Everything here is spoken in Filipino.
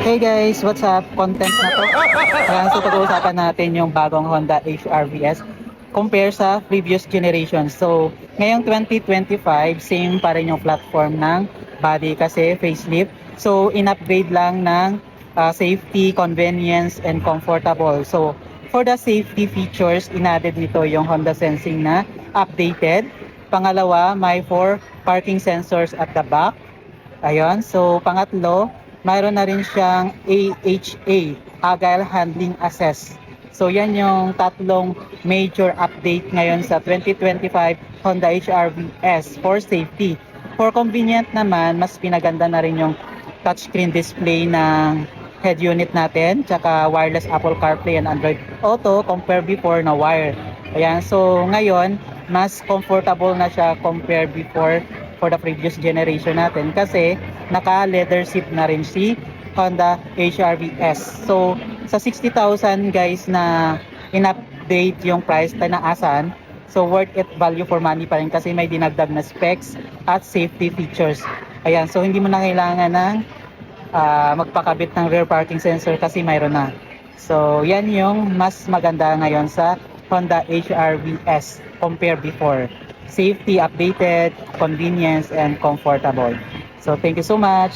Hey guys, what's up? Content na to. Ayan, so pag-uusapan natin yung bagong Honda HR-V compare sa previous generation. So, ngayong 2025, same pa rin yung platform ng body kasi facelift. So, in-upgrade lang ng safety, convenience, and comfortable. So, for the safety features, inadded nito yung Honda Sensing na updated. Pangalawa, may 4 parking sensors at the back. Ayun. So, pangatlo, mayroon na rin siyang AHA, Agile Handling Assess. So, yan yung tatlong major update ngayon sa 2025 Honda HR-V for safety. For convenient naman, mas pinaganda na rin yung touchscreen display ng head unit natin, tsaka wireless Apple CarPlay and Android Auto compare before na wire. Ayan, so ngayon, mas comfortable na siya compare before for the previous generation natin kasi naka leather seat na rin si Honda HR-V. So sa 60,000 guys na in-update yung price na naasan, so worth it value for money pa rin kasi may dinagdag na specs at safety features. Ayan, so hindi mo na kailangan ng magpakabit ng rear parking sensor kasi mayroon na. So yan yung mas maganda ngayon sa Honda HR-V compare before. Safety updated, convenience, and comfortable. So thank you so much.